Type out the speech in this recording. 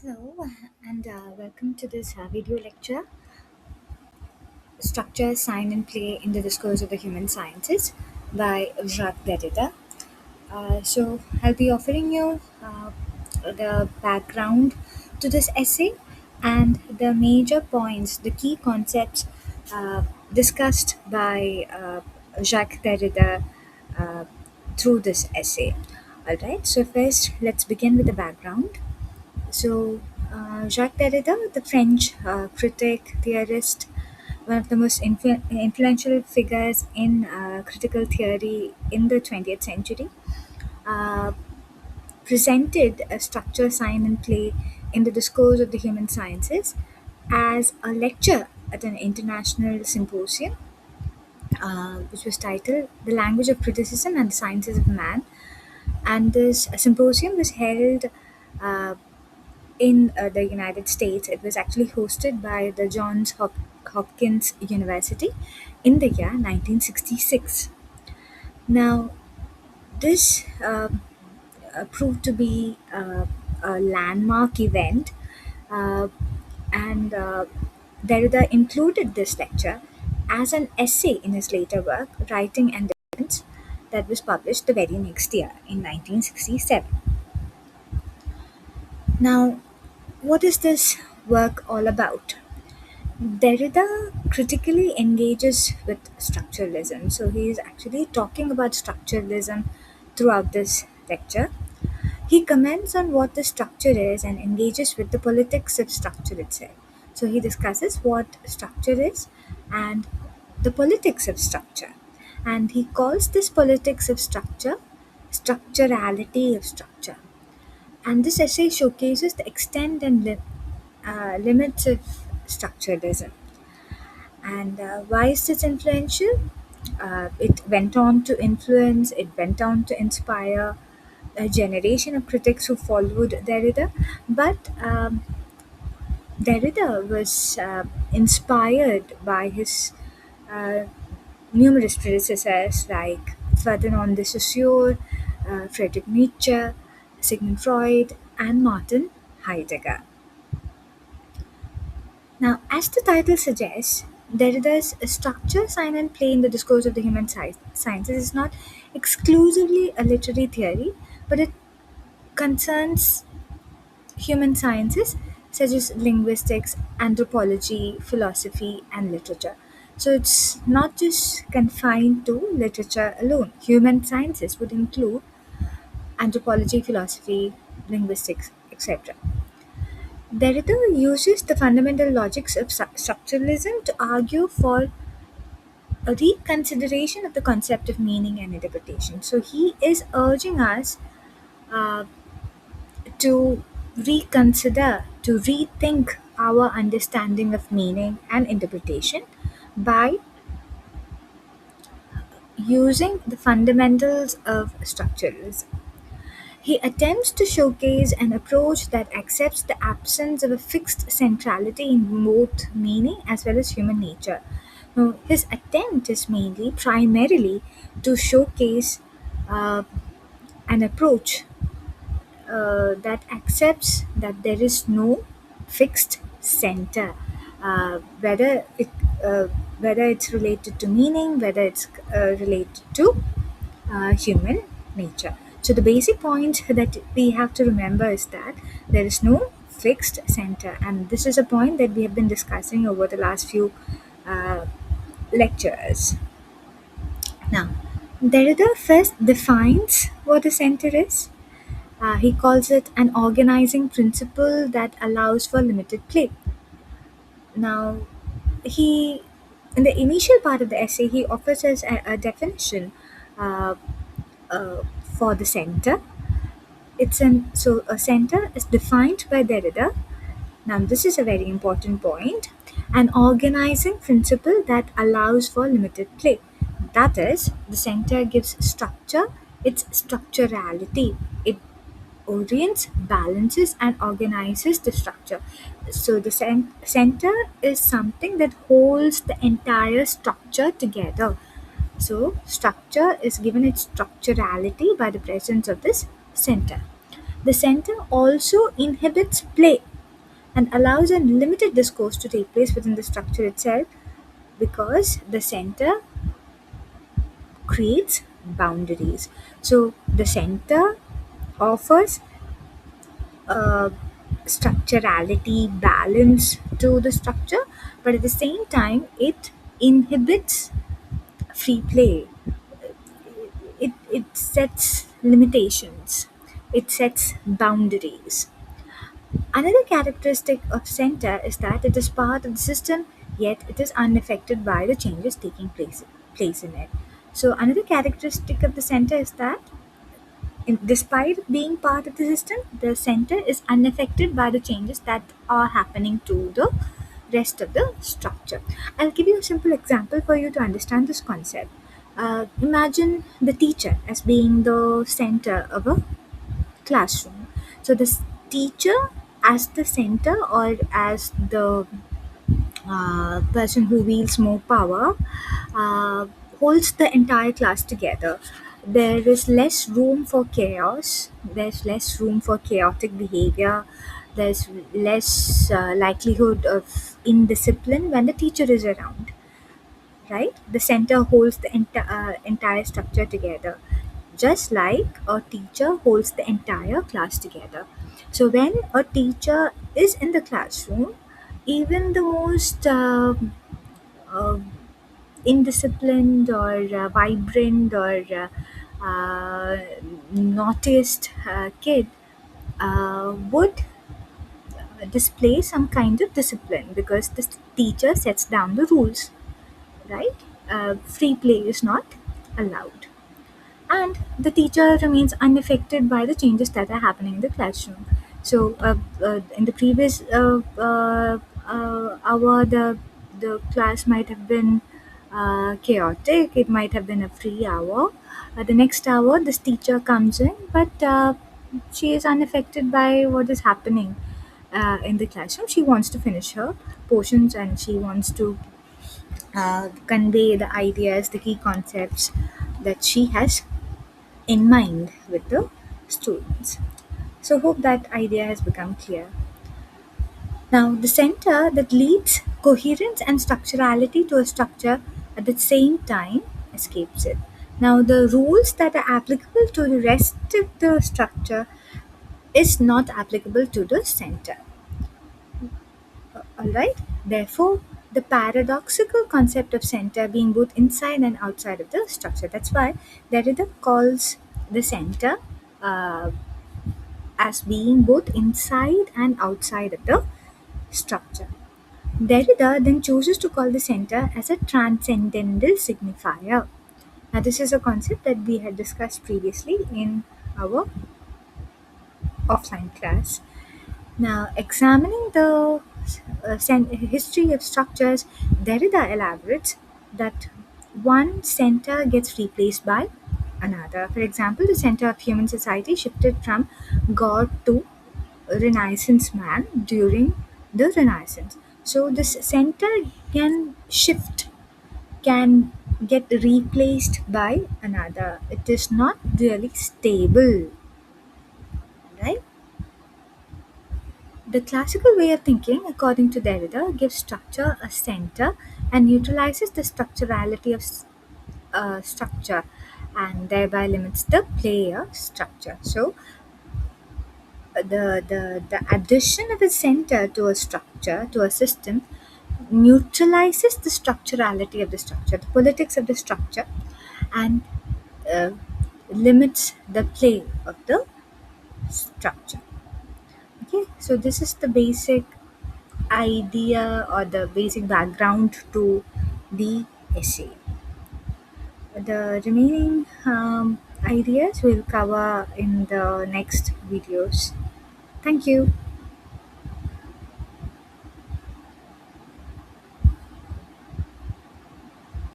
Hello, and welcome to this video lecture, Structure, Sign and Play in the Discourse of the Human Sciences by Jacques Derrida. I'll be offering you the background to this essay and the major points, the key concepts discussed by Jacques Derrida uh, through this essay. Alright, so first let's begin with the background. Jacques Derrida, the French critic, theorist, one of the most influential figures in critical theory in the 20th century, uh, presented a structure, sign, and play in the discourse of the human sciences as a lecture at an international symposium, which was titled The Language of Criticism and the Sciences of Man. And this symposium was held uh, in the United States. It was actually hosted by the Hopkins University in the year 1966. Now, this proved to be a landmark event, uh, and Derrida included this lecture as an essay in his later work, Writing and Difference, that was published the very next year in 1967. Now, what is this work all about? Derrida critically engages with structuralism. So he is actually talking about structuralism throughout this lecture. He comments on what the structure is and engages with the politics of structure itself. So he discusses what structure is and the politics of structure. And he calls this politics of structure structurality of structure. And this essay showcases the extent and limits of structuralism. And why is this influential? It went on to influence, it went on to inspire a generation of critics who followed Derrida. But Derrida was inspired by his uh, numerous predecessors like Ferdinand de Saussure, Friedrich Nietzsche, Sigmund Freud, and Martin Heidegger. Now, as the title suggests, Derrida's structure, sign, and play in the discourse of the human sciences is not exclusively a literary theory, but it concerns human sciences such as linguistics, anthropology, philosophy, and literature. So it's not just confined to literature alone. Human sciences would include anthropology, philosophy, linguistics, etc. Derrida uses the fundamental logics of structuralism to argue for a reconsideration of the concept of meaning and interpretation. So he is urging us uh, to reconsider, to rethink our understanding of meaning and interpretation by using the fundamentals of structuralism. He attempts to showcase an approach that accepts the absence of a fixed centrality in both meaning as well as human nature. Now, his attempt is primarily to showcase uh, an approach that accepts that there is no fixed center, uh, whether it uh, whether it's related to meaning, whether it's related to human nature. So the basic point that we have to remember is that there is no fixed center, and this is a point that we have been discussing over the last few uh, lectures. Now, Derrida first defines what a center is. He calls it an organizing principle that allows for limited play. Now, he in the initial part of the essay he offers us a definition uh, for the center. A center is defined by Derrida. Now, this is a very important point. An organizing principle that allows for limited play. That is, the center gives structure its structurality. It orients, balances, and organizes the structure. So, the center is something that holds the entire structure together. So, structure is given its structurality by the presence of this center. The center also inhibits play. and allows unlimited discourse to take place within the structure itself because the center creates boundaries. So the center offers uh, structurality, balance to the structure, but at the same time, it inhibits free play. It sets limitations, it sets boundaries. Another characteristic of center is that it is part of the system, yet it is unaffected by the changes taking place in it. So, another characteristic of the center is that despite being part of the system, the center is unaffected by the changes that are happening to the rest of the structure. I'll give you a simple example for you to understand this concept. Imagine the teacher as being the center of a classroom. So, the teacher as the center or as the person who wields more power holds the entire class together. There is less room for chaos, there's less room for chaotic behavior, there's less likelihood of indiscipline when the teacher is around, right? The center holds the entire structure together, just like a teacher holds the entire class together. So, when a teacher is in the classroom, even the most uh, indisciplined or vibrant or naughtiest kid would display some kind of discipline because the teacher sets down the rules, right? Free play is not allowed. And the teacher remains unaffected by the changes that are happening in the classroom. So, in the previous hour, the class might have been chaotic. It might have been a free hour. The next hour, this teacher comes in, but she is unaffected by what is happening in the classroom. She wants to finish her portions and she wants to convey the ideas, the key concepts that she has in mind with the students. So, hope that idea has become clear. Now, the center that leads coherence and structurality to a structure at the same time escapes it. Now, the rules that are applicable to the rest of the structure is not applicable to the center. Alright? Therefore, the paradoxical concept of center being both inside and outside of the structure. That's why Derrida calls the center uh, as being both inside and outside of the structure. Derrida then chooses to call the center as a transcendental signifier. Now, this is a concept that we had discussed previously in our offline class. Now, examining the history of structures, Derrida elaborates that one center gets replaced by another. For example, the center of human society shifted from God to Renaissance man during the Renaissance. So, this center can shift, can get replaced by another. It is not really stable, right? The classical way of thinking, according to Derrida, gives structure a center and neutralizes the structurality of structure and thereby limits the play of structure. So, the addition of a center to a structure, to a system, neutralizes the structurality of the structure, the politics of the structure, and uh, limits the play of the structure. Okay, so this is the basic idea or the basic background to the essay. The remaining ideas we'll cover in the next videos. Thank you.